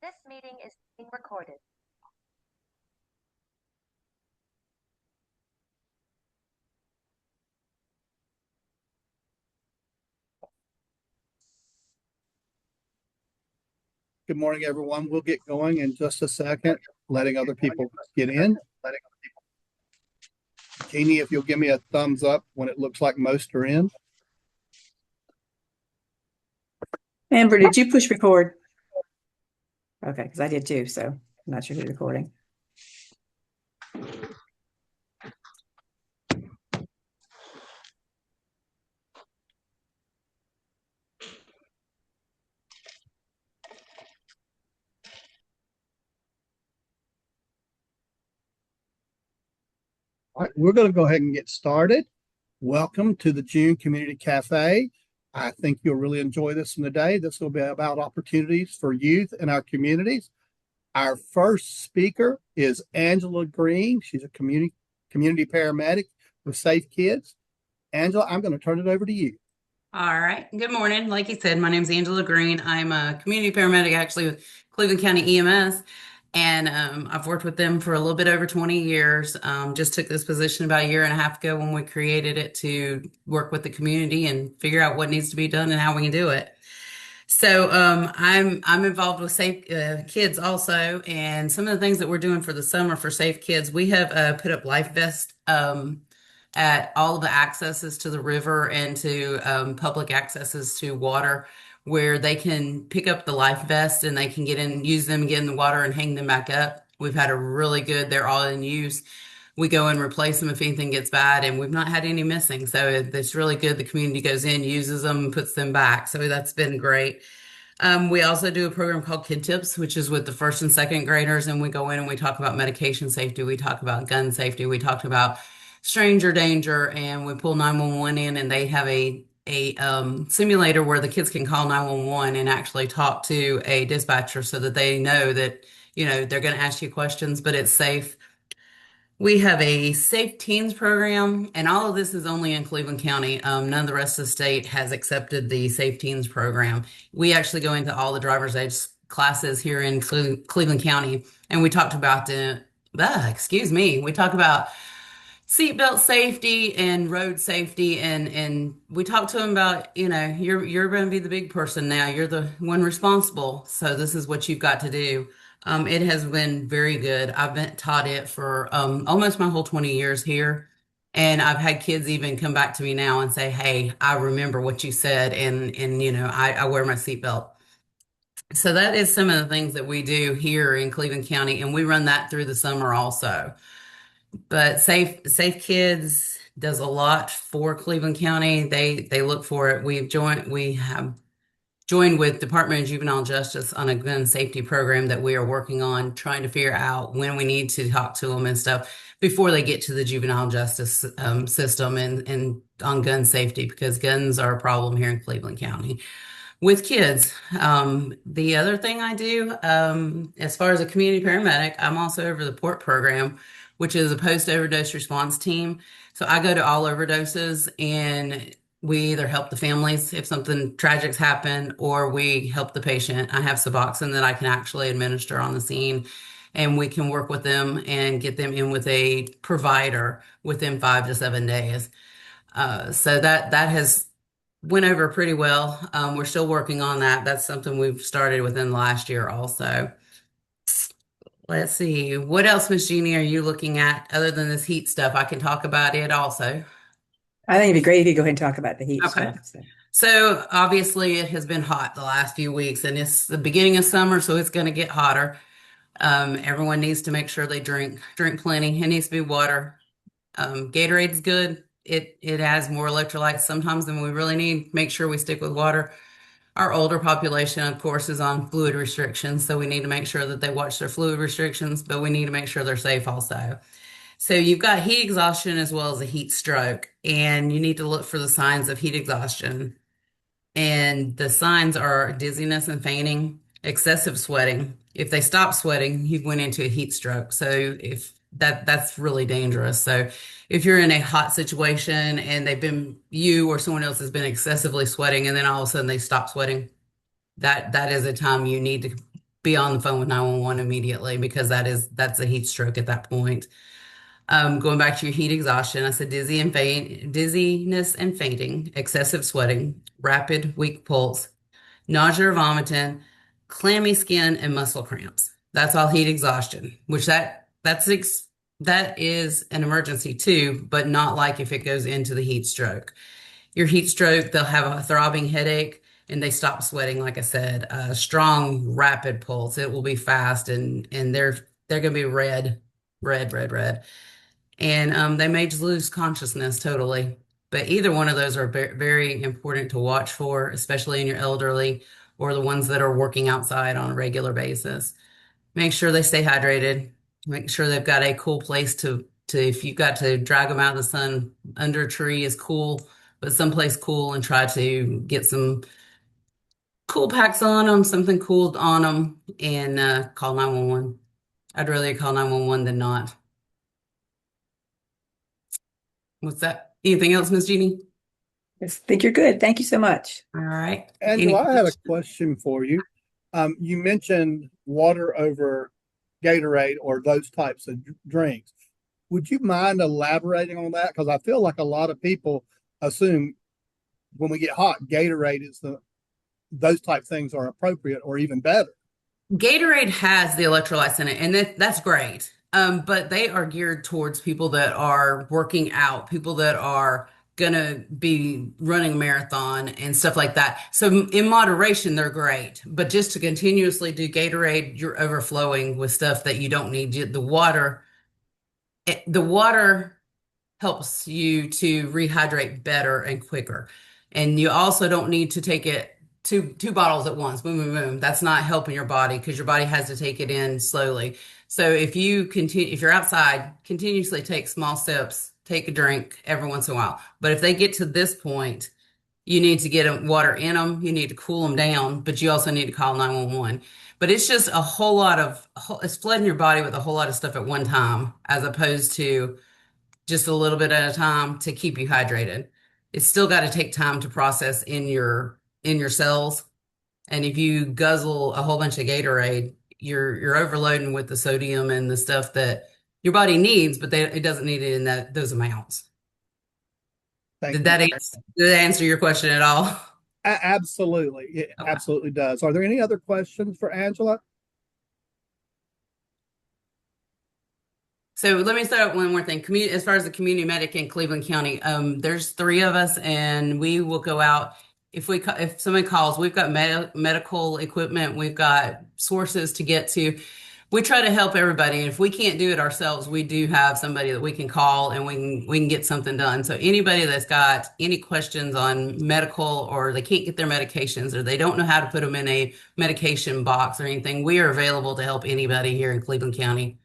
This meeting is being recorded. Good morning, everyone. We'll get going in just a second, letting other people get in. Jeannie, if you'll give me a thumbs up when it looks like most are in. Amber, did you push record? Okay, because I did too, so I'm not sure who's recording. All right, we're going to go ahead and get started. Welcome to the June Community Cafe. I think you'll really enjoy this one today. This will be about opportunities for youth in our communities. Our first speaker is Angela Green. She's a community paramedic with Safe Kids. Angela, I'm going to turn it over to you. All right. Good morning. Like you said, my name is Angela Green. I'm a community paramedic actually with Cleveland County EMS, and I've worked with them for a little bit over 20 years. Just took this position about a year and a half ago when we created it to work with the community and figure out what needs to be done and how we can do it. So I'm involved with Safe Kids also, and some of the things that we're doing for the summer for Safe Kids, we have put up life vests at all of the accesses to the river and to public accesses to water, where they can pick up the life vest and they can get in, use them, get in the water, and hang them back up. We've had a really good. They're all in use. We go and replace them if anything gets bad, and we've not had any missing. So it's really good. The community goes in, uses them, and puts them back. So that's been great. We also do a program called Kid Tips, which is with the first and second graders, and we go in and we talk about medication safety. We talk about gun safety. We talk about stranger danger, and we pull 911 in, and they have a simulator where the kids can call 911 and actually talk to a dispatcher so that they know that, they're going to ask you questions, but it's safe. We have a Safe Teens program, and all of this is only in Cleveland County. None of the rest of the state has accepted the Safe Teens program. We actually go into all the driver's ed classes here in Cleveland County, and we talked about we talk about seatbelt safety and road safety, and we talked to them about, you're going to be the big person now. You're the one responsible, so this is what you've got to do. It has been very good. I've been taught it for almost my whole 20 years here. And I've had kids even come back to me now and say, hey, I remember what you said. And I wear my seatbelt. So that is some of the things that we do here in Cleveland County. And we run that through the summer also. But Safe Kids does a lot for Cleveland County. They look for it. We have joined with Department of Juvenile Justice on a gun safety program that we are working on, trying to figure out when we need to talk to them and stuff before they get to the juvenile justice system and on gun safety, because guns are a problem here in Cleveland County with kids. The other thing I do, as far as a community paramedic, I'm also over the PORT program, which is a post-overdose response team. So I go to all overdoses, and we either help the families if something tragic's happened, or we help the patient. I have Suboxone that I can actually administer on the scene, and we can work with them and get them in with a provider within 5 to 7 days. So that has went over pretty well. We're still working on that. That's something we've started within last year also. Let's see. What else, Miss Jeannie, are you looking at other than this heat stuff? I can talk about it also. I think it'd be great if you go ahead and talk about the heat Okay. stuff. So obviously it has been hot the last few weeks, and it's the beginning of summer, so it's going to get hotter. Everyone needs to make sure they drink plenty. It needs to be water. Gatorade's good. It has more electrolytes sometimes than we really need. Make sure we stick with water. Our older population, of course, is on fluid restrictions, so we need to make sure that they watch their fluid restrictions, but we need to make sure they're safe also. So you've got heat exhaustion as well as a heat stroke, and you need to look for the signs of heat exhaustion. And the signs are dizziness and fainting, excessive sweating. If they stop sweating, you went into a heat stroke. So if that's really dangerous. So if you're in a hot situation and you or someone else has been excessively sweating, and then all of a sudden they stop sweating, that is a time you need to be on the phone with 911 immediately because that's a heat stroke at that point. Going back to your heat exhaustion, I said dizziness and fainting, excessive sweating, rapid weak pulse, nausea or vomiting, clammy skin, and muscle cramps. That's all heat exhaustion, which that is an emergency too, but not like if it goes into the heat stroke. Your heat stroke, they'll have a throbbing headache and they stop sweating, like I said, strong, rapid pulse. It will be fast and they're gonna be red, red, red, red. And they may just lose consciousness totally. But either one of those are very important to watch for, especially in your elderly or the ones that are working outside on a regular basis. Make sure they stay hydrated. Make sure they've got a cool place to if you've got to drag them out of the sun, under a tree is cool, but someplace cool and try to get some cool packs on them, something cool on them, and call 911. I'd rather call 911 than not. What's that? Anything else, Miss Jeannie? I think you're good. Thank you so much. All right. Angela, I had a question for you. You mentioned water over Gatorade or those types of drinks. Would you mind elaborating on that? Because I feel like a lot of people assume when we get hot, Gatorade is those type things are appropriate or even better. Gatorade has the electrolytes in it, and that's great. But they are geared towards people that are working out, people that are gonna be running a marathon and stuff like that. So in moderation, they're great. But just to continuously do Gatorade, you're overflowing with stuff that you don't need. The water helps you to rehydrate better and quicker. And you also don't need to take it two bottles at once. Boom, boom, boom. That's not helping your body because your body has to take it in slowly. So if you're outside, continuously take small steps, take a drink every once in a while. But if they get to this point, you need to get water in them. You need to cool them down, but you also need to call 911. But it's just it's flooding your body with a whole lot of stuff at one time, as opposed to just a little bit at a time to keep you hydrated. It's still got to take time to process in your cells. And if you guzzle a whole bunch of Gatorade, you're overloading with the sodium and the stuff that your body needs, but it doesn't need it in those amounts. Thank Did you. that answer your question at all? Absolutely. It Okay. absolutely does. Are there any other questions for Angela? So let me start with one more thing. As far as the community medic in Cleveland County, there's 3 of us, and we will go out if somebody calls. We've got medical equipment, we've got sources to get to. We try to help everybody, and if we can't do it ourselves, we do have somebody that we can call, and we can get something done. So anybody that's got any questions on medical, or they can't get their medications, or they don't know how to put them in a medication box or anything, we are available to help anybody here in Cleveland County.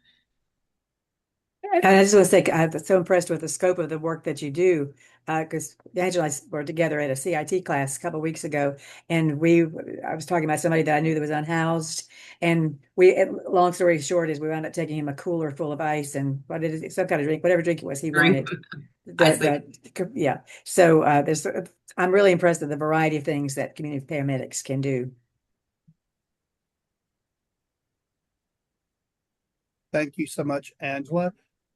I just want to say I'm so impressed with the scope of the work that you do, because Angela and I were together at a CIT class a couple of weeks ago, and I was talking about somebody that I knew that was unhoused, and long story short is we wound up taking him a cooler full of ice and some kind of drink, whatever drink it was he Drink. wanted. I see. Yeah. So I'm really impressed with the variety of things that community paramedics can do. Thank you so much, Angela.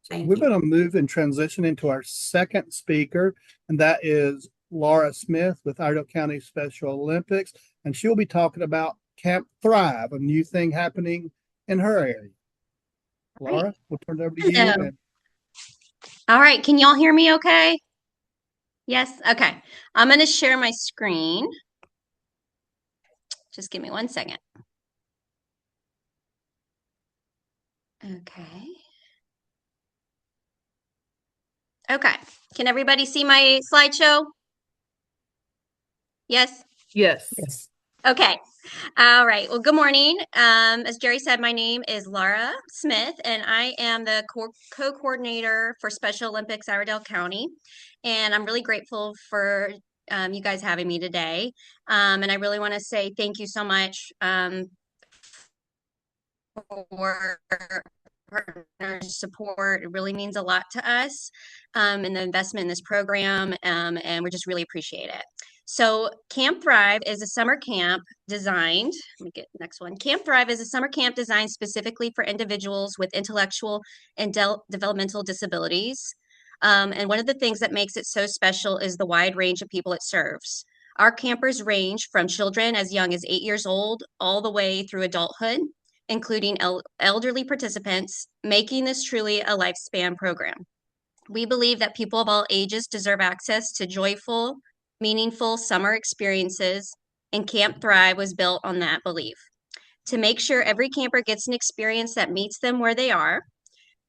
Thank We're you. going to move and transition into our second speaker, and that is Laura Smith with Iredell County Special Olympics, and she'll be talking about Camp Thrive, a new thing happening in her area. Laura, we'll turn it over to you. Hello. All right, can y'all hear me okay? Yes? Okay. I'm going to share my screen. Just give me 1 second. Okay. Okay. Can everybody see my slideshow? Yes? Yes. Yes. Okay. All right. Well, good morning. As Jerry said, my name is Laura Smith, and I am the co-coordinator for Special Olympics Iredell County. And I'm really grateful for you guys having me today. And I really want to say thank you so much for partners' support. It really means a lot to us, and the investment in this program, and we just really appreciate it. So Camp Thrive is a summer camp designed, let me get the next one. Camp Thrive is a summer camp designed specifically for individuals with intellectual and developmental disabilities. And one of the things that makes it so special is the wide range of people it serves. Our campers range from children as young as 8 years old all the way through adulthood, including elderly participants, making this truly a lifespan program. We believe that people of all ages deserve access to joyful, meaningful summer experiences, and Camp Thrive was built on that belief. To make sure every camper gets an experience that meets them where they are,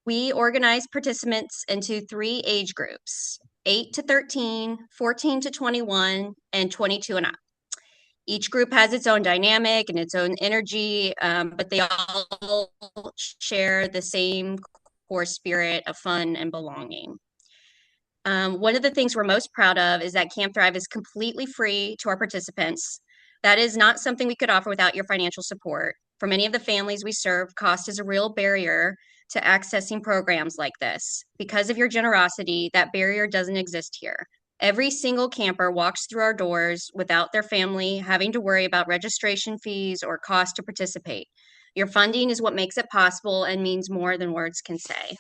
we organize participants into 3 age groups: 8 to 13, 14 to 21, and 22 and up. Each group has its own dynamic and its own energy, but they all share the same core spirit of fun and belonging. One of the things we're most proud of is that Camp Thrive is completely free to our participants. That is not something we could offer without your financial support. For many of the families we serve, cost is a real barrier to accessing programs like this. Because of your generosity, that barrier doesn't exist here. Every single camper walks through our doors without their family having to worry about registration fees or cost to participate. Your funding is what makes it possible and means more than words can say.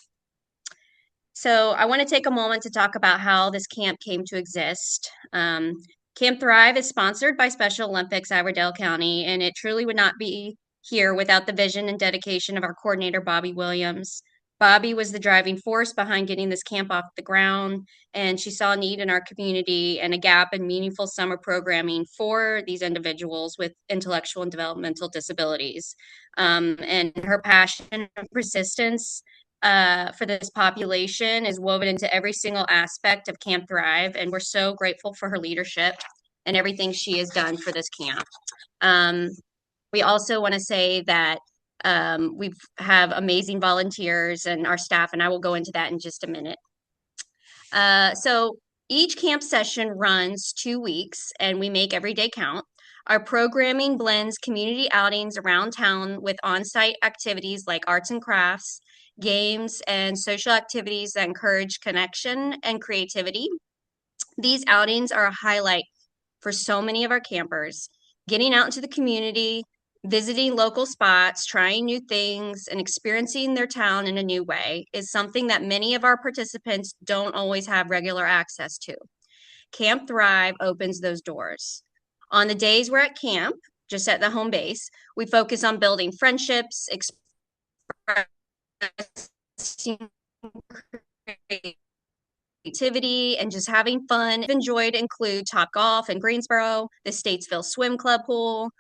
So I want to take a moment to talk about how this camp came to exist. Camp Thrive is sponsored by Special Olympics Iredell County, and it truly would not be here without the vision and dedication of our coordinator, Bobby Williams. Bobby was the driving force behind getting this camp off the ground, and she saw a need in our community and a gap in meaningful summer programming for these individuals with intellectual and developmental disabilities. And her passion and persistence for this population is woven into every single aspect of Camp Thrive, and we're so grateful for her leadership and everything she has done for this camp. Um, we also want to say that we have amazing volunteers and our staff, and I will go into that in just a minute. So each camp session runs 2 weeks, and we make every day count. Our programming blends community outings around town with on-site activities like arts and crafts, games, and social activities that encourage connection and creativity. These outings are a highlight for so many of our campers. Getting out into the community, visiting local spots, trying new things, and experiencing their town in a new way is something that many of our participants don't always have regular access to. Camp Thrive opens those doors. On the days we're at camp, just at the home base, we focus on building friendships, expressing creativity, and just having fun. I've enjoyed include Top Golf in Greensboro, the Statesville Swim Club pool.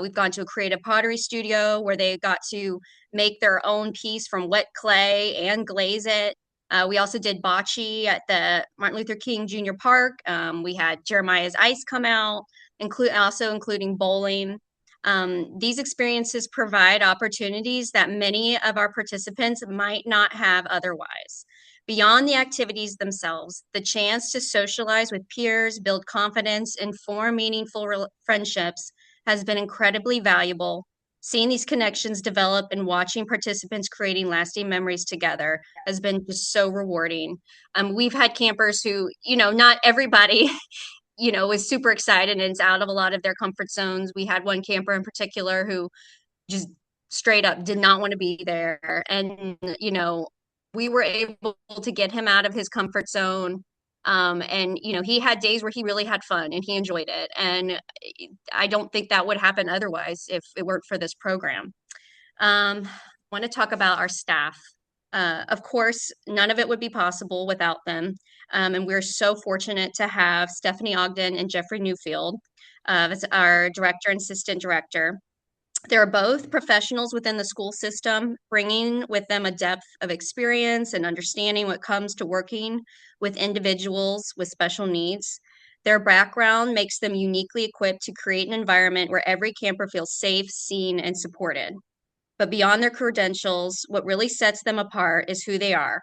We've gone to a creative pottery studio where they got to make their own piece from wet clay and glaze it. We also did bocce at the Martin Luther King Jr. Park. We had Jeremiah's Ice come out, including bowling. These experiences provide opportunities that many of our participants might not have otherwise. Beyond the activities themselves, the chance to socialize with peers, build confidence, and form meaningful friendships has been incredibly valuable. Seeing these connections develop and watching participants creating lasting memories together has been just so rewarding. We've had campers who, not everybody, was super excited and is out of a lot of their comfort zones. We had one camper in particular who just straight up did not want to be there. And, we were able to get him out of his comfort zone. And, he had days where he really had fun and he enjoyed it. And I don't think that would happen otherwise if it weren't for this program. I want to talk about our staff. Of course, none of it would be possible without them. And we're so fortunate to have Stephanie Ogden and Jeffrey Newfield as our director and assistant director. They're both professionals within the school system, bringing with them a depth of experience and understanding what comes to working with individuals with special needs. Their background makes them uniquely equipped to create an environment where every camper feels safe, seen, and supported. But beyond their credentials, what really sets them apart is who they are.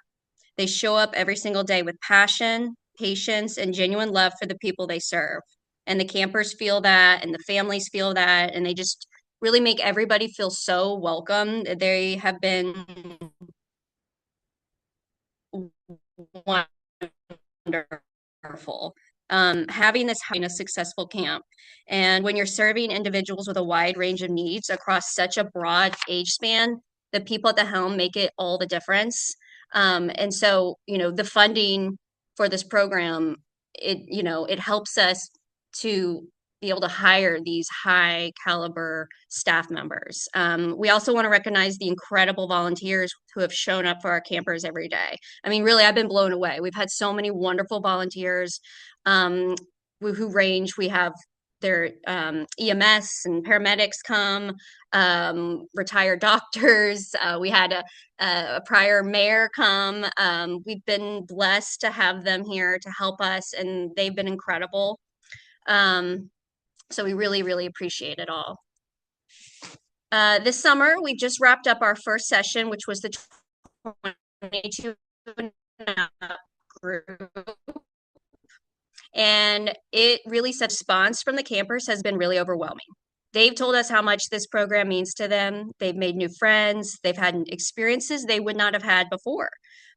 They show up every single day with passion, patience, and genuine love for the people they serve. And the campers feel that, and the families feel that, and they just really make everybody feel so welcome. They have been wonderful. having this having a successful camp. And when you're serving individuals with a wide range of needs across such a broad age span, the people at the helm make it all the difference. And so, the funding for this program, it helps us to be able to hire these high caliber staff members. We also want to recognize the incredible volunteers who have shown up for our campers every day. I mean, really, I've been blown away. We've had so many wonderful volunteers um, who range. We have their EMS and paramedics come, retired doctors. We had a prior mayor come. We've been blessed to have them here to help us, and they've been incredible. So we really, really appreciate it all. This summer, we just wrapped up our first session, which was the 22 group. And it really said response from the campers has been really overwhelming. They've told us how much this program means to them. They've made new friends. They've had experiences they would not have had before.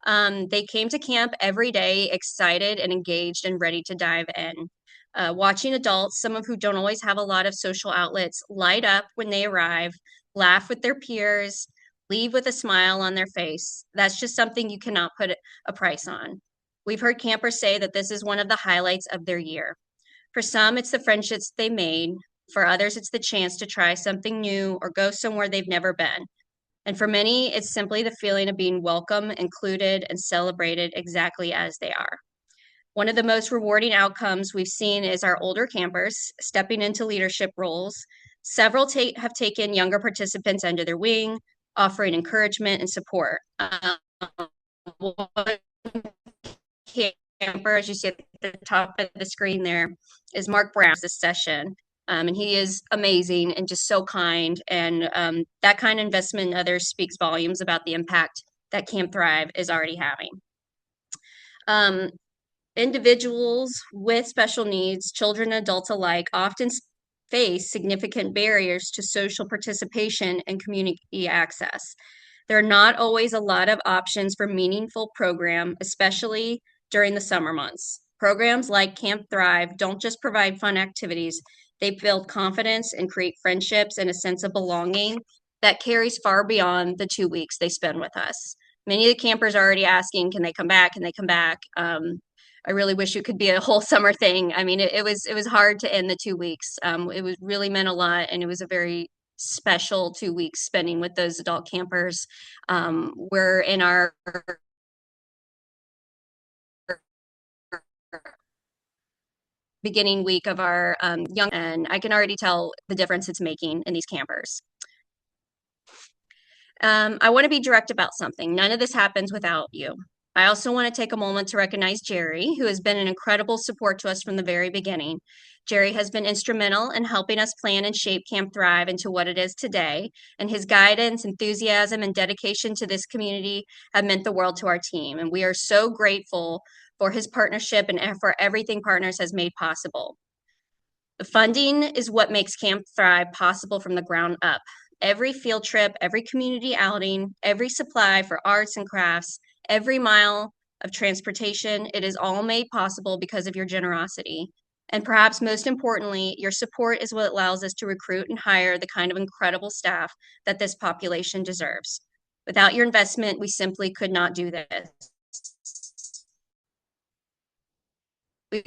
They came to camp every day excited and engaged and ready to dive in. Watching adults, some of who don't always have a lot of social outlets, light up when they arrive, laugh with their peers, leave with a smile on their face. That's just something you cannot put a price on. We've heard campers say that this is one of the highlights of their year. For some, it's the friendships they made. For others, it's the chance to try something new or go somewhere they've never been. And for many, it's simply the feeling of being welcome, included, and celebrated exactly as they are. One of the most rewarding outcomes we've seen is our older campers stepping into leadership roles. Several have taken younger participants under their wing, offering encouragement and support. One camper, as you see at the top of the screen there, is Mark Brown this session. And he is amazing and just so kind. And that kind of investment in others speaks volumes about the impact that Camp Thrive is already having. Individuals with special needs, children and adults alike, often face significant barriers to social participation and community access. There are not always a lot of options for meaningful program, especially during the summer months. Programs like Camp Thrive don't just provide fun activities, they build confidence and create friendships and a sense of belonging that carries far beyond the 2 weeks they spend with us. Many of the campers are already asking, can they come back? Can they come back? I really wish it could be a whole summer thing. I mean, it was hard to end the 2 weeks. It was really meant a lot, and it was a very special 2 weeks spending with those adult campers. We're in our beginning week of our young, and I can already tell the difference it's making in these campers. I want to be direct about something. None of this happens without you. I also want to take a moment to recognize Jerry, who has been an incredible support to us from the very beginning. Jerry has been instrumental in helping us plan and shape Camp Thrive into what it is today, and his guidance, enthusiasm, and dedication to this community have meant the world to our team. And we are so grateful for his partnership and for everything Partners has made possible. The funding is what makes Camp Thrive possible from the ground up. Every field trip, every community outing, every supply for arts and crafts, every mile of transportation, it is all made possible because of your generosity. And perhaps most importantly, your support is what allows us to recruit and hire the kind of incredible staff that this population deserves. Without your investment, we simply could not do this. We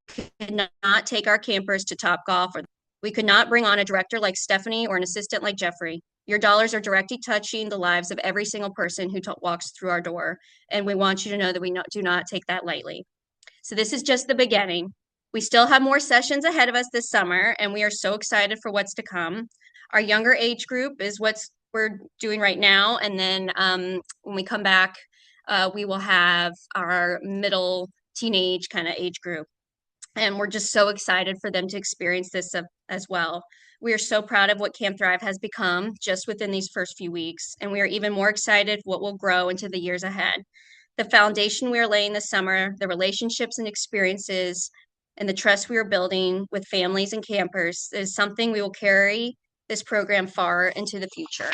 could not take our campers to Top Golf, or we could not bring on a director like Stephanie or an assistant like Jeffrey. Your dollars are directly touching the lives of every single person who walks through our door, and we want you to know that we do not take that lightly. So this is just the beginning. We still have more sessions ahead of us this summer, and we are so excited for what's to come. Our younger age group is what we're doing right now, and then when we come back, we will have our middle teenage kind of age group. And we're just so excited for them to experience this as well. We are so proud of what Camp Thrive has become just within these first few weeks, and we are even more excited what will grow into the years ahead. The foundation we are laying this summer, the relationships and experiences, and the trust we are building with families and campers is something we will carry this program far into the future.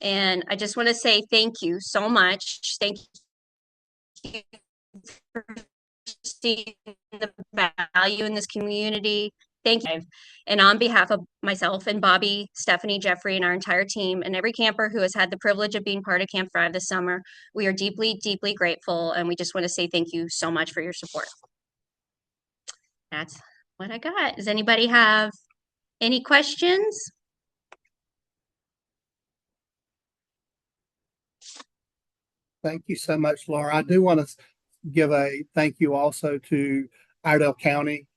And I just want to say thank you so much. Thank you for see the value in this community. Thank you. And on behalf of myself and Bobby, Stephanie, Jeffrey, and our entire team, and every camper who has had the privilege of being part of Camp Thrive this summer, we are deeply, deeply grateful. And we just want to say thank you so much for your support. That's what I got. Does anybody have any questions? Thank you so much, Laura. I do want to give a thank you also to Iredell County.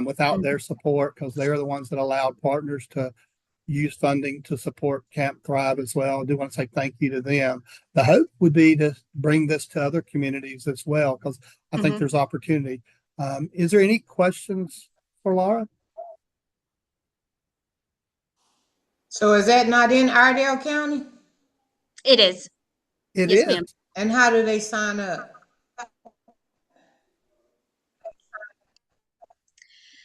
Without their support, because they're the ones that allowed partners to use funding to support Camp Thrive as well. I do want to say thank you to them. The hope would be to bring this to other communities as well, because I think there's opportunity. Is there any questions for Laura? So is that not in Iredell County? It is. It Yes, is. ma'am. And how do they sign up?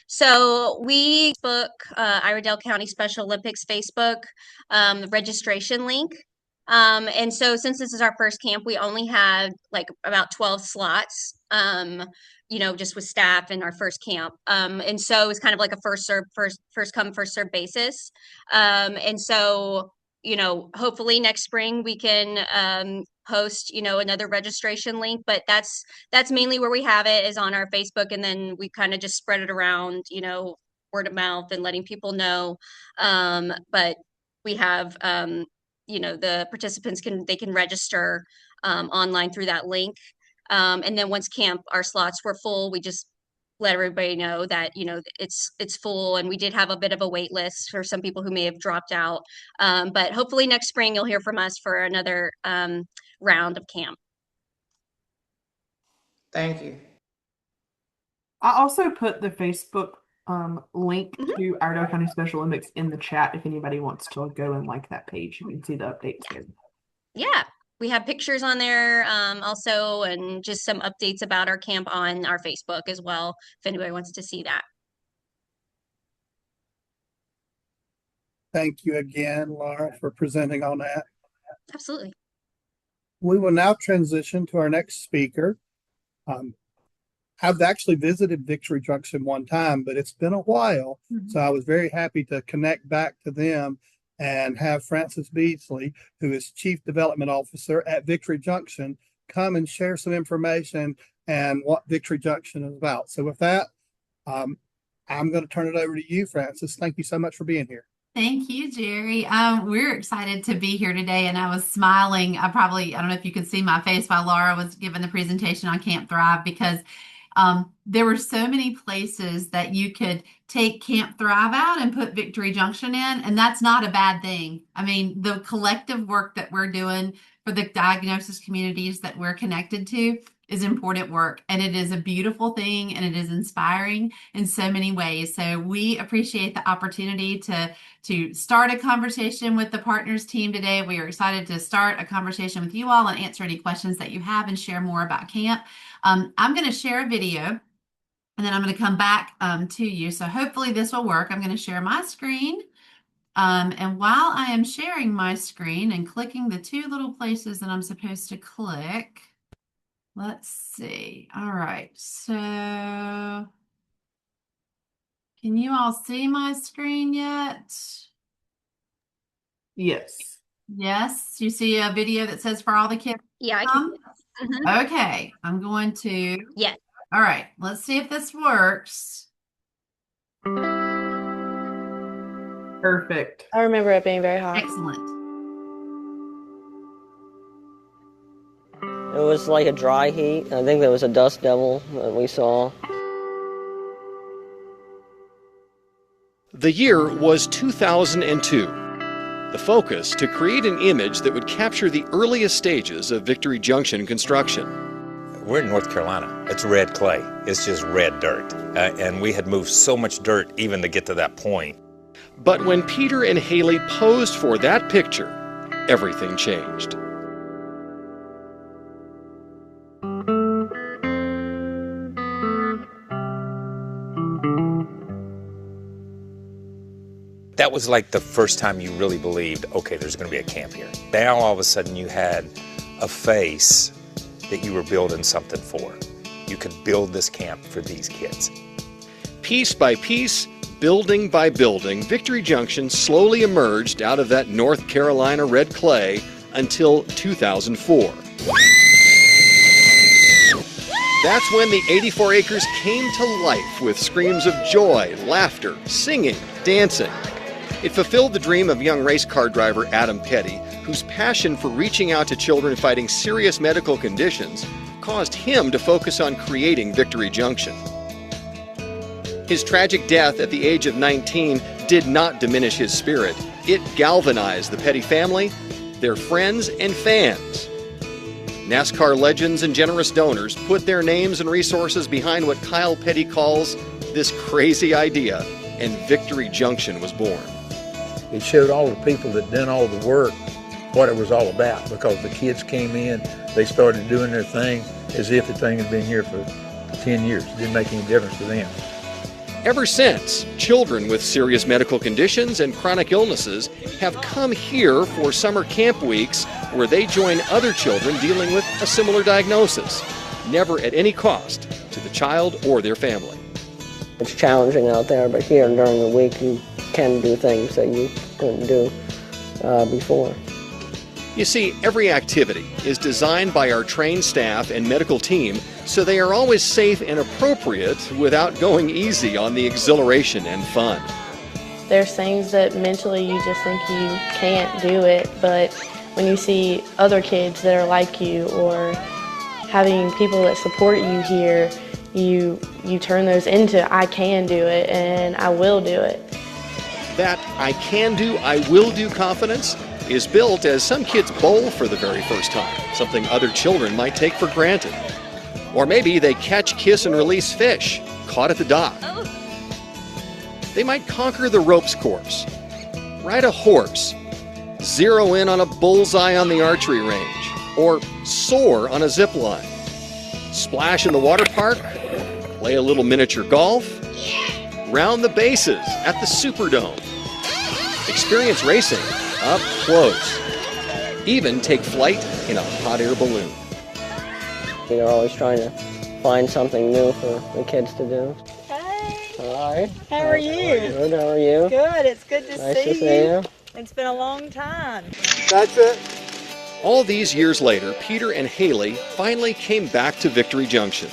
So we book Iredell County Special Olympics Facebook registration link. And so since this is our first camp, we only had like about 12 slots, just with staff in our first camp. And so it's kind of like a first come, first serve basis. And so, hopefully next spring we can post, another registration link, but that's mainly where we have it, is on our Facebook. And then we kind of just spread it around, word of mouth and letting people know. But we have, the participants can register online through that link. And then once our slots were full, we just let everybody know that, it's full. And we did have a bit of a wait list for some people who may have dropped out. But hopefully next spring you'll hear from us for another round of camp. Thank you. I also put the Facebook link to Iredell County Special Olympics in the chat if anybody wants to go and like that page. You can see the updates there. Yeah, we have pictures on there also, and just some updates about our camp on our Facebook as well, if anybody wants to see that. Thank you again, Laura, for presenting on that. Absolutely. We will now transition to our next speaker. I've actually visited Victory Junction one time, but it's been a while. So I was very happy to connect back to them and have Frances Beasley, who is Chief Development Officer at Victory Junction, come and share some information and what Victory Junction is about. So with that, I'm going to turn it over to you, Frances. Thank you so much for being here. Thank you, Jerry. We're excited to be here today, and I was smiling. I don't know if you could see my face while Laura was giving the presentation on Camp Thrive, because there were so many places that you could take Camp Thrive out and put Victory Junction in, and that's not a bad thing. I mean, the collective work that we're doing for the diagnosis communities that we're connected to is important work, and it is a beautiful thing, and it is inspiring in so many ways. So we appreciate the opportunity to start a conversation with the partners team today. We are excited to start a conversation with you all and answer any questions that you have and share more about camp. I'm going to share a video, and then I'm going to come back to you. So hopefully this will work. I'm going to share my screen. And while I am sharing my screen and clicking the two little places that I'm supposed to click, let's see. All right. So can you all see my screen yet? Yes. Yes. You see a video that says for all the kids? Yeah, I can. Okay. I'm going to. Yes. All right. Let's see if this works. Perfect. I remember it being very hot. Excellent. It was like a dry heat. I think there was a dust devil that we saw. The year was 2002. The focus to create an image that would capture the earliest stages of Victory Junction construction. We're in North Carolina. It's red clay. It's just red dirt. And we had moved so much dirt even to get to that point. But when Peter and Haley posed for that picture, everything changed. That was like the first time you really believed, okay, there's going to be a camp here. Now all of a sudden you had a face that you were building something for. you could build this camp for these kids. Piece by piece, building by building, Victory Junction slowly emerged out of that North Carolina red clay until 2004. That's when the 84 acres came to life with screams of joy, laughter, singing, dancing. It fulfilled the dream of young race car driver Adam Petty, whose passion for reaching out to children fighting serious medical conditions caused him to focus on creating Victory Junction. His tragic death at the age of 19 did not diminish his spirit. It galvanized the Petty family, their friends, and fans. NASCAR legends and generous donors put their names and resources behind what Kyle Petty calls this crazy idea, and Victory Junction was born. It showed all the people that done all the work what it was all about, because the kids came in, they started doing their thing as if the thing had been here for 10 years. It didn't make any difference to them. Ever since, children with serious medical conditions and chronic illnesses have come here for summer camp weeks where they join other children dealing with a similar diagnosis, never at any cost to the child or their family. It's challenging out there, but here during the week you can do things that you couldn't do before. You see, every activity is designed by our trained staff and medical team so they are always safe and appropriate without going easy on the exhilaration and fun. There's things that mentally you just think you can't do it, but when you see other kids that are like you or having people that support you here, you turn those into I can do it and I will do it. That I can do, I will do confidence is built as some kids bowl for the very first time, something other children might take for granted. Or maybe they catch, kiss, and release fish caught at the dock. They might conquer the ropes course, ride a horse, zero in on a bullseye on the archery range, or soar on a zip line, splash in the water park, play a little miniature golf, round the bases at the Superdome, experience racing up close, even take flight in a hot air balloon. They're always trying to find something new for the kids to do. Hey. Hi. How are you? Good, how are you? Good, it's good to Nice see to see you. It's been a long time. That's it. All these years later, Peter and Haley finally came back to Victory Junction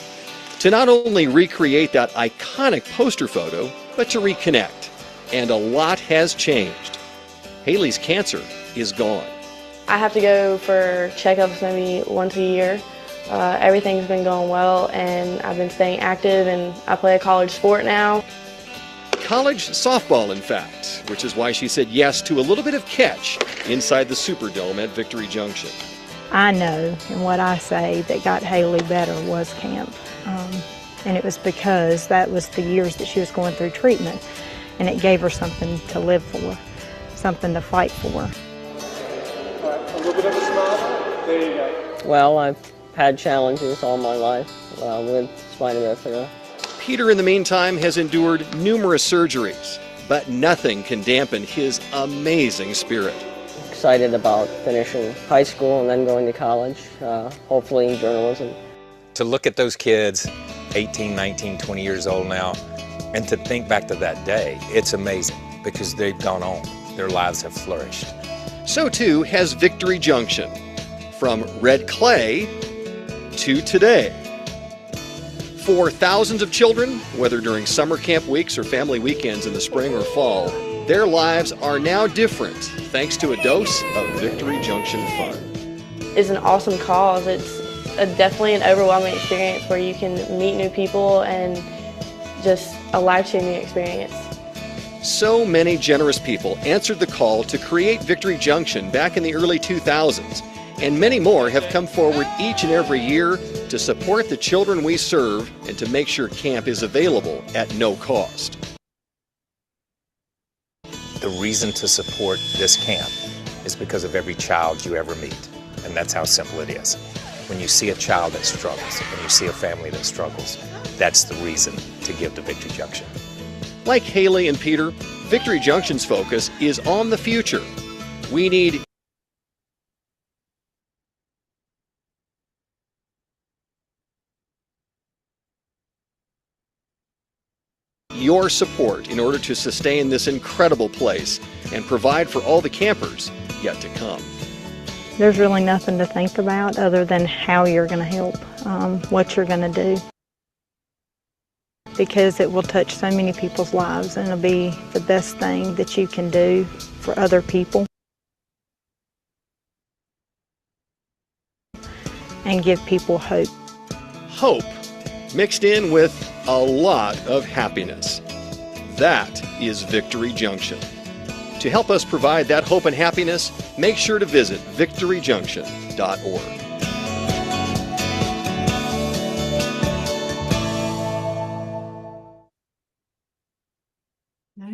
to not only recreate that iconic poster photo, but to reconnect. And a lot has changed. Haley's cancer is gone. I have to go for checkups maybe once a year. Everything's been going well and I've been staying active and I play a college sport now. College softball, in fact, which is why she said yes to a little bit of catch inside the Superdome at Victory Junction. I know, and what I say that got Haley better was camp. And it was because that was the years that she was going through treatment, and it gave her something to live for, something to fight for. A little bit of a smile. There you go. Well, I've had challenges all my life with spina bifida. Peter, in the meantime, has endured numerous surgeries, but nothing can dampen his amazing spirit. Excited about finishing high school and then going to college, hopefully in journalism. To look at those kids, 18, 19, 20 years old now, and to think back to that day, it's amazing because they've gone on. Their lives have flourished. So too has Victory Junction, from red clay to today. For thousands of children, whether during summer camp weeks or family weekends in the spring or fall, their lives are now different thanks to a dose of Victory Junction fun. It's an awesome cause. It's definitely an overwhelming experience where you can meet new people and just a life-changing experience. So many generous people answered the call to create Victory Junction back in the early 2000s, and many more have come forward each and every year to support the children we serve and to make sure camp is available at no cost. The reason to support this camp is because of every child you ever meet, and that's how simple it is. When you see a child that struggles, and you see a family that struggles, that's the reason to give to Victory Junction. Like Haley and Peter, Victory Junction's focus is on the future. We need your support in order to sustain this incredible place and provide for all the campers yet to come. There's really nothing to think about other than how you're going to help, what you're going to do, because it will touch so many people's lives, and it'll be the best thing that you can do for other people and give people hope. Hope mixed in with a lot of happiness. That is Victory Junction. To help us provide that hope and happiness, make sure to visit victoryjunction.org.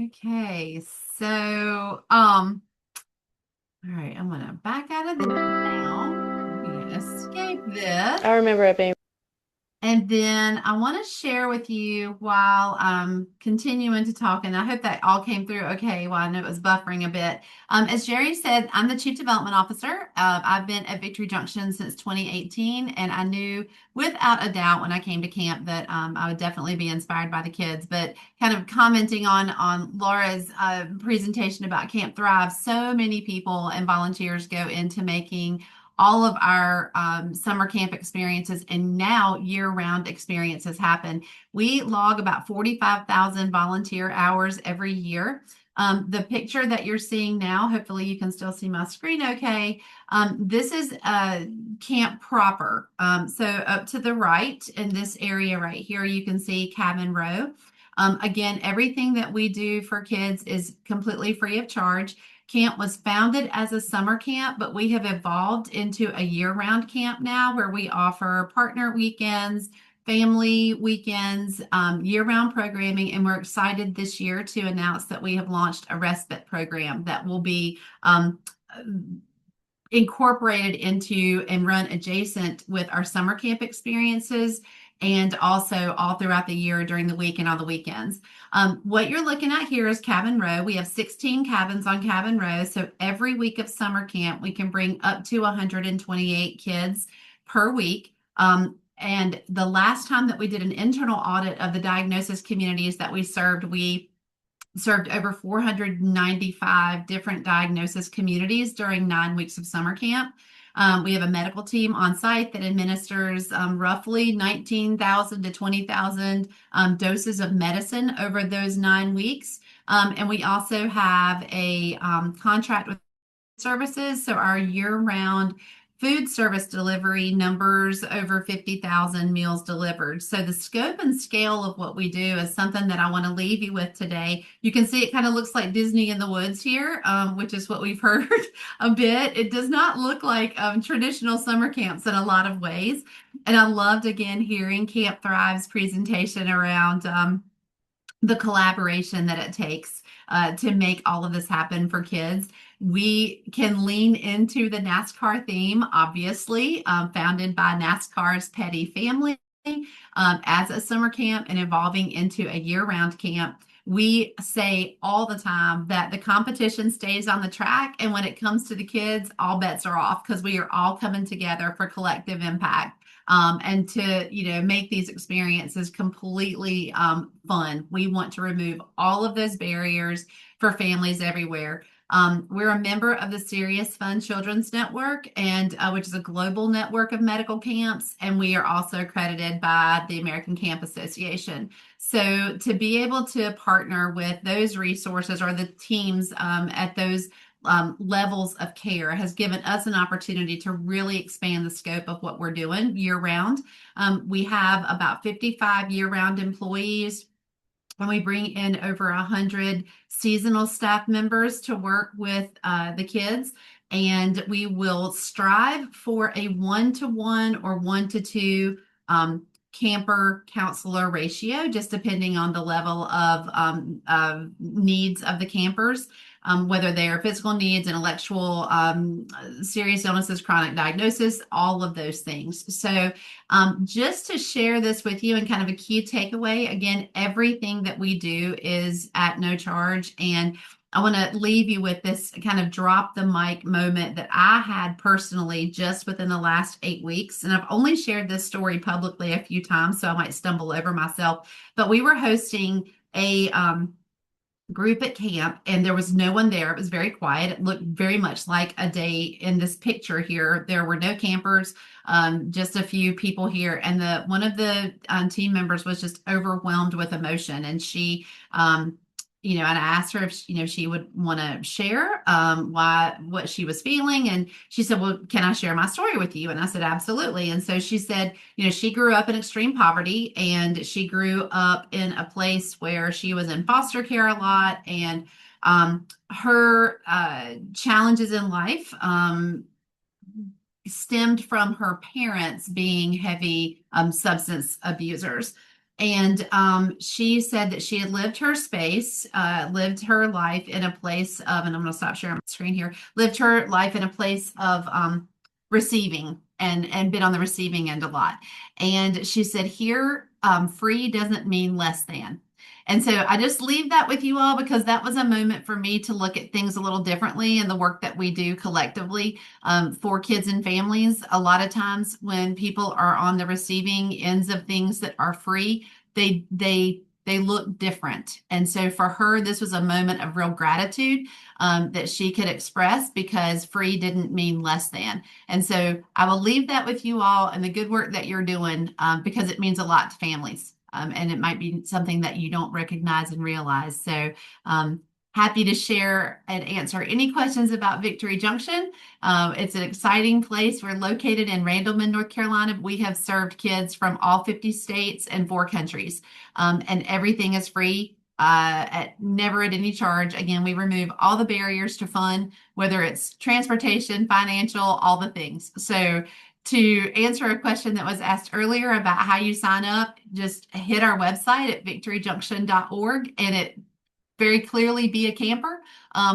Okay, so all right, I'm gonna back out of this now. I'm gonna escape this. I remember it being. And then I want to share with you while I'm continuing to talk, and I hope that all came through okay. Well, I know it was buffering a bit. As Jerry said, I'm the Chief Development Officer. I've been at Victory Junction since 2018, and I knew without a doubt when I came to camp that I would definitely be inspired by the kids. But kind of commenting on Laura's presentation about Camp Thrive, so many people and volunteers go into making all of our summer camp experiences and now year-round experiences happen. We log about 45,000 volunteer hours every year. The picture that you're seeing now, hopefully you can still see my screen okay. This is camp proper. So up to the right in this area right here, you can see Cabin Row. Again, everything that we do for kids is completely free of charge. Camp was founded as a summer camp, but we have evolved into a year-round camp now where we offer partner weekends, family weekends, year-round programming, and we're excited this year to announce that we have launched a respite program that will be incorporated into and run adjacent with our summer camp experiences, and also all throughout the year during the week and on the weekends. What you're looking at here is Cabin Row. We have 16 cabins on Cabin Row. So every week of summer camp, we can bring up to 128 kids per week. And the last time that we did an internal audit of the diagnosis communities that we served over 495 different diagnosis communities during 9 weeks of summer camp. We have a medical team on site that administers roughly 19,000 to 20,000 doses of medicine over those 9 weeks. And we also have a contract with services. So our year-round food service delivery numbers over 50,000 meals delivered. So the scope and scale of what we do is something that I want to leave you with today. You can see it kind of looks like Disney in the woods here, which is what we've heard a bit. It does not look like traditional summer camps in a lot of ways. And I loved, again, hearing Camp Thrive's presentation around the collaboration that it takes to make all of this happen for kids. We can lean into the NASCAR theme, obviously, founded by NASCAR's Petty family as a summer camp and evolving into a year-round camp. We say all the time that the competition stays on the track, and when it comes to the kids, all bets are off because we are all coming together for collective impact. And to make these experiences completely fun. We want to remove all of those barriers for families everywhere. We're a member of the Serious Fun Children's Network, and which is a global network of medical camps, and we are also accredited by the American Camp Association. So to be able to partner with those resources or the teams at those levels of care has given us an opportunity to really expand the scope of what we're doing year-round. We have about 55 year-round employees, and we bring in over 100 seasonal staff members to work with the kids. And we will strive for a 1-to-1 or 1-to-2 camper counselor ratio, just depending on the level of needs of the campers, whether they are physical needs, intellectual, serious illnesses, chronic diagnosis, all of those things. So just to share this with you and kind of a key takeaway, again, everything that we do is at no charge. And I want to leave you with this kind of drop the mic moment that I had personally just within the last 8 weeks. And I've only shared this story publicly a few times, so I might stumble over myself. But we were hosting a group at camp, and there was no one there. It was very quiet. It looked very much like a day in this picture here. There were no campers, just a few people here. And the one of the team members was just overwhelmed with emotion, and she, and I asked her if she would want to share what she was feeling, and she said, "Well, can I share my story with you?" And I said, "Absolutely." And so she said, she grew up in extreme poverty, and she grew up in a place where she was in foster care a lot, and her challenges in life stemmed from her parents being heavy substance abusers. And she said that she had lived lived her life in a place of, and I'm going to stop sharing my screen here, lived her life in a place of receiving and been on the receiving end a lot. And she said, here, free doesn't mean less than. And so I just leave that with you all because that was a moment for me to look at things a little differently in the work that we do collectively for kids and families. A lot of times when people are on the receiving ends of things that are free, they look different. And so for her, this was a moment of real gratitude that she could express because free didn't mean less than. And so I will leave that with you all and the good work that you're doing because it means a lot to families. And it might be something that you don't recognize and realize. So happy to share and answer any questions about Victory Junction. It's an exciting place. We're located in Randleman, North Carolina. We have served kids from all 50 states and 4 countries. And everything is free, never at any charge. Again, we remove all the barriers to fun, whether it's transportation, financial, all the things. So to answer a question that was asked earlier about how you sign up, just hit our website at victoryjunction.org and it very clearly be a camper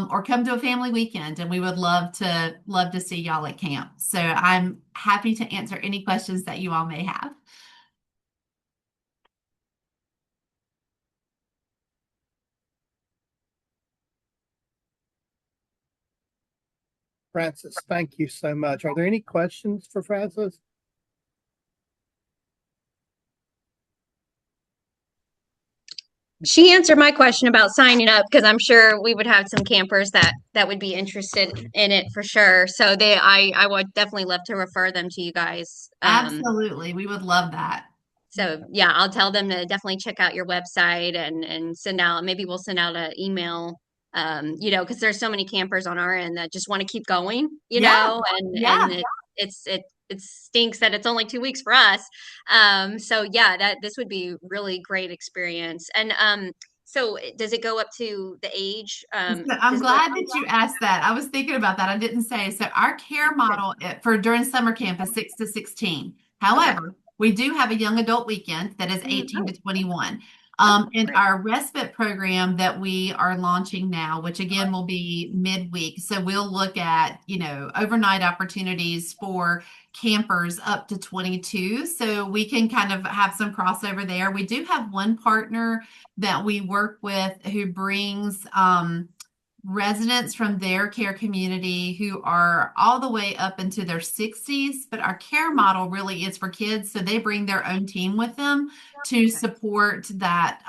or come to a family weekend. And we would love to see y'all at camp. So I'm happy to answer any questions that you all may have. Francis, thank you so much. Are there any questions for Francis? She answered my question about signing up because I'm sure we would have some campers that would be interested in it for sure. So I would definitely love to refer them to you guys. Absolutely. We would love that. So yeah, I'll tell them to definitely check out your website and send out, maybe we'll send out an email, because there's so many campers on our end that just want to keep going, and it stinks that it's only 2 weeks for us. So yeah, that this would be really great experience. And so does it go up to the age? So I'm glad that you asked that. I was thinking about that. I didn't say. So our care model for during summer camp is 6 to 16. However, we do have a young adult weekend that is 18 to 21. And our respite program that we are launching now, which again will be midweek. So we'll look at, overnight opportunities for campers up to 22. So we can kind of have some crossover there. We do have one partner that we work with who brings residents from their care community who are all the way up into their 60s, but our care model really is for kids, so they bring their own team with them to support that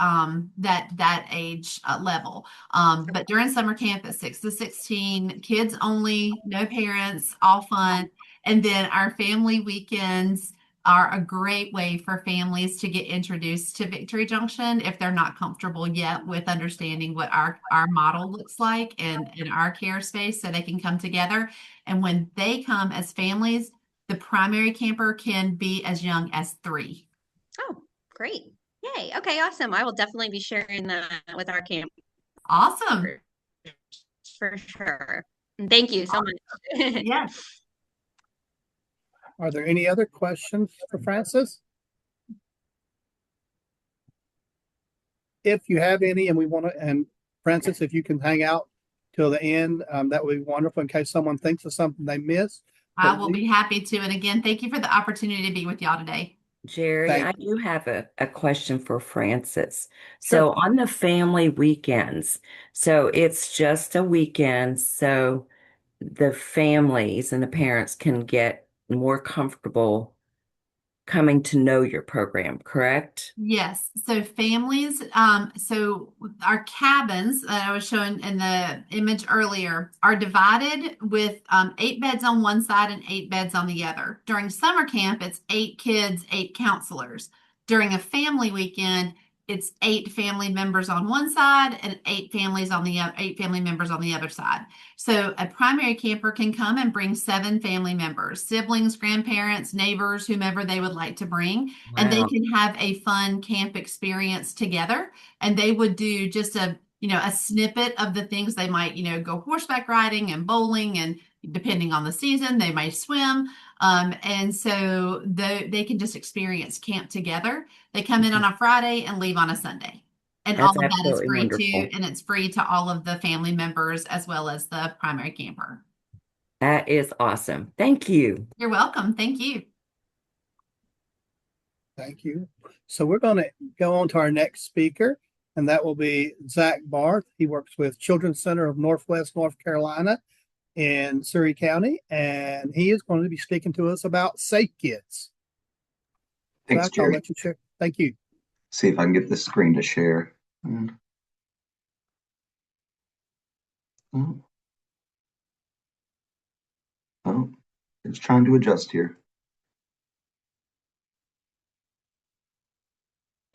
that age level. But during summer camp at 6 to 16, kids only, no parents, all fun. And then our family weekends are a great way for families to get introduced to Victory Junction if they're not comfortable yet with understanding what our model looks like and in our care space, so they can come together. And when they come as families, the primary camper can be as young as 3. Oh, great. Yay. Okay, awesome. I will definitely be sharing that with our camp. Awesome. For sure. Thank you so much. Yes. Are there any other questions for Francis? If you have any, and Francis, if you can hang out till the end, that would be wonderful in case someone thinks of something they missed. I will be happy to. And again, thank you for the opportunity to be with y'all today. Jerry, I do have a question for Francis. Sure. So on the family weekends, so it's just a weekend, so the families and the parents can get more comfortable coming to know your program, correct? Yes. So families, so our cabins that I was showing in the image earlier are divided with 8 beds on one side and 8 beds on the other. During summer camp, it's 8 kids, 8 counselors. During a family weekend, it's 8 family members on one side and 8 families on the 8 family members on the other side. So a primary camper can come and bring 7 family members, siblings, grandparents, neighbors, whomever they would like to bring, and they Wow. can have a fun camp experience together. And they would do just a snippet of the things they might, go horseback riding and bowling, and depending on the season, they might swim. And so they can just experience camp together. They come in on a Friday and leave on a Sunday. And all That's of that is absolutely free too. wonderful. And it's free to all of the family members as well as the primary camper. That is awesome. Thank you. You're welcome. Thank you. Thank you. So we're going to go on to our next speaker, and that will be Zach Barth. He works with Children's Center of Northwest North Carolina in Surrey County, and he is going to be speaking to us about Safe Kids. Thanks, Zach, I'll Jerry. let you share. Thank you. See if I can get this screen to share. Oh, it's trying to adjust here.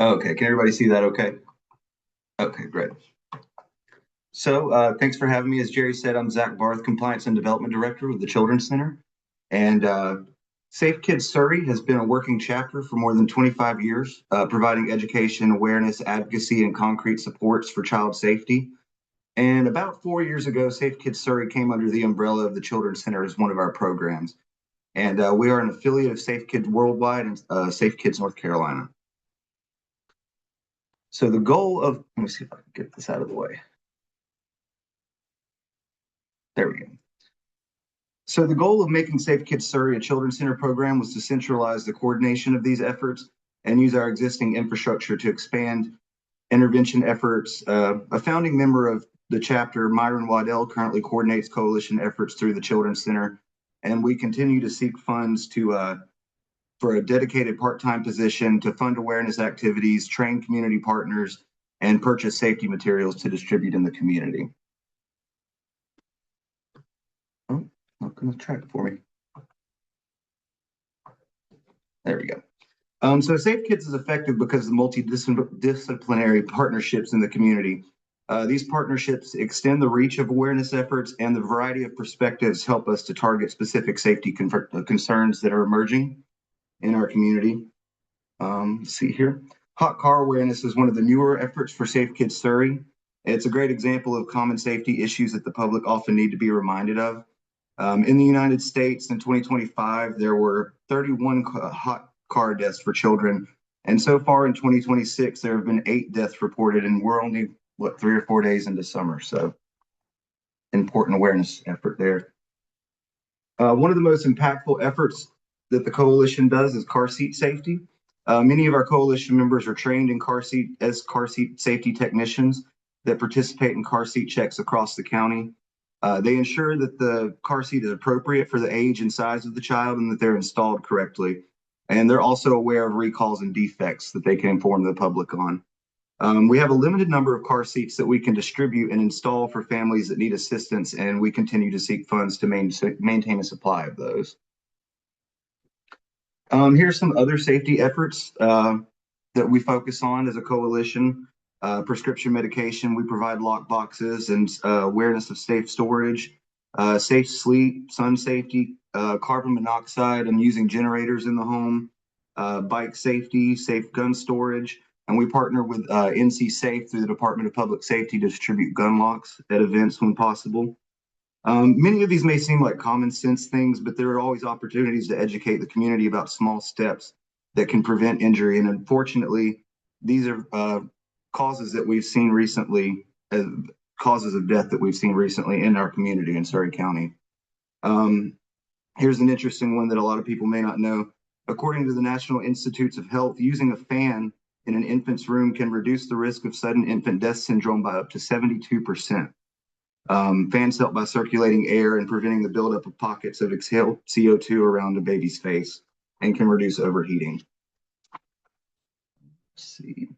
Okay, can everybody see that okay? Okay, great. So thanks for having me. As Jerry said, I'm Zach Barth, Compliance and Development Director with the Children's Center. And Safe Kids Surrey has been a working chapter for more than 25 years, providing education, awareness, advocacy, and concrete supports for child safety. And about 4 years ago, Safe Kids Surrey came under the umbrella of the Children's Center as one of our programs. And we are an affiliate of Safe Kids Worldwide and Safe Kids North Carolina. So the goal of, let me see if I can get this out of the way. There we go. So the goal of making Safe Kids Surrey a Children's Center program was to centralize the coordination of these efforts and use our existing infrastructure to expand intervention efforts. A founding member of the chapter, Myron Waddell, currently coordinates coalition efforts through the Children's Center, and we continue to seek funds for a dedicated part-time position to fund awareness activities, train community partners, and purchase safety materials to distribute in the community. Oh, not going to track it for me. There we go. So Safe Kids is effective because of the multidisciplinary partnerships in the community. These partnerships extend the reach of awareness efforts, and the variety of perspectives help us to target specific safety concerns that are emerging in our community. Let's see here. Hot car awareness is one of the newer efforts for Safe Kids Surrey. It's a great example of common safety issues that the public often need to be reminded of. In the United States in 2025, there were 31 hot car deaths for children. And so far in 2026, there have been 8 deaths reported, and we're only, 3 or 4 days into summer. So important awareness effort there. One of the most impactful efforts that the coalition does is car seat safety. Many of our coalition members are trained in car seat safety technicians that participate in car seat checks across the county. They ensure that the car seat is appropriate for the age and size of the child and that they're installed correctly. And they're also aware of recalls and defects that they can inform the public on. We have a limited number of car seats that we can distribute and install for families that need assistance, and we continue to seek funds to maintain a supply of those. Here's some other safety efforts that we focus on as a coalition. Prescription medication, we provide lock boxes and awareness of safe storage, safe sleep, sun safety, carbon monoxide and using generators in the home, bike safety, safe gun storage, and we partner with NC Safe through the Department of Public Safety to distribute gun locks at events when possible. Many of these may seem like common sense things, but there are always opportunities to educate the community about small steps that can prevent injury. And unfortunately, these are causes that we've seen recently, causes of death that we've seen recently in our community in Surrey County. Here's an interesting one that a lot of people may not know. According to the National Institutes of Health, using a fan in an infant's room can reduce the risk of sudden infant death syndrome by up to 72%. Fans help by circulating air and preventing the buildup of pockets of exhaled CO2 around a baby's face. and can reduce overheating. Let's see.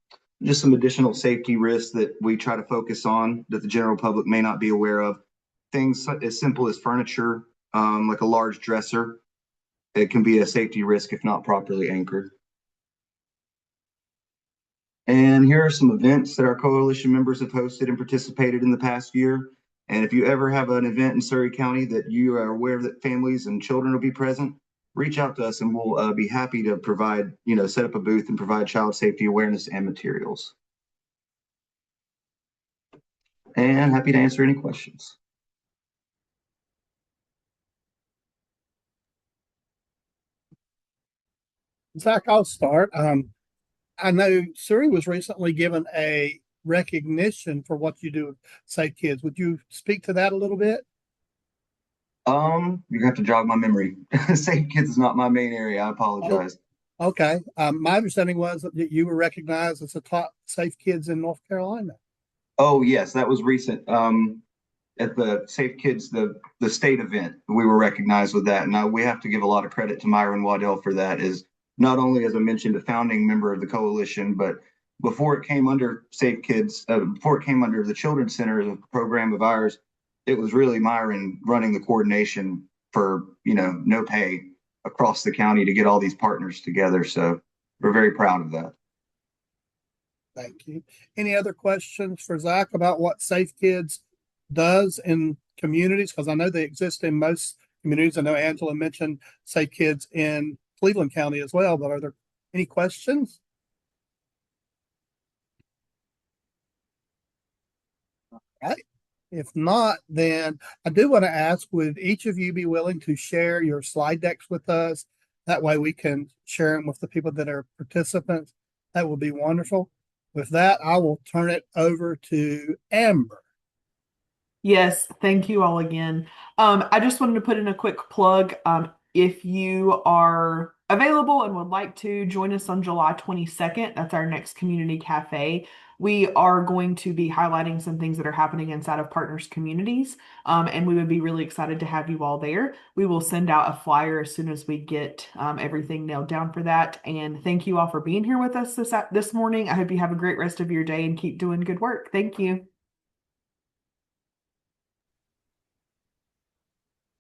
Just some additional safety risks that we try to focus on that the general public may not be aware of. Things as simple as furniture, like a large dresser. It can be a safety risk if not properly anchored. And here are some events that our coalition members have hosted and participated in the past year. And if you ever have an event in Surrey County that you are aware that families and children will be present, reach out to us and we'll be happy to provide, set up a booth and provide child safety awareness and materials. And happy to answer any questions. Zach, I'll start. I know Surrey was recently given a recognition for what you do with Safe Kids. Would you speak to that a little bit? You have to jog my memory. Safe Kids is not my main area. I apologize. Oh, okay. My understanding was that you were recognized as the top Safe Kids in North Carolina. Oh, yes, that was recent. At the Safe Kids, the state event, we were recognized with that. Now we have to give a lot of credit to Myron Waddell for that. Is not only, as I mentioned, a founding member of the coalition, but before it came under Safe Kids, before it came under the Children's Center as a program of ours, it was really Myron running the coordination for no pay across the county to get all these partners together. So we're very proud of that. Thank you. Any other questions for Zach about what Safe Kids does in communities? Because I know they exist in most communities. I know Angela mentioned Safe Kids in Cleveland County as well, but are there any questions? All right. If not, then I do want to ask, would each of you be willing to share your slide decks with us? That way we can share them with the people that are participants. That would be wonderful. With that, I will turn it over to Amber. Yes, thank you all again. I just wanted to put in a quick plug. If you are available and would like to join us on July 22nd, that's our next community cafe. We are going to be highlighting some things that are happening inside of partners communities, and we would be really excited to have you all there. We will send out a flyer as soon as we get everything nailed down for that. And thank you all for being here with us this morning. I hope you have a great rest of your day and keep doing good work. Thank you.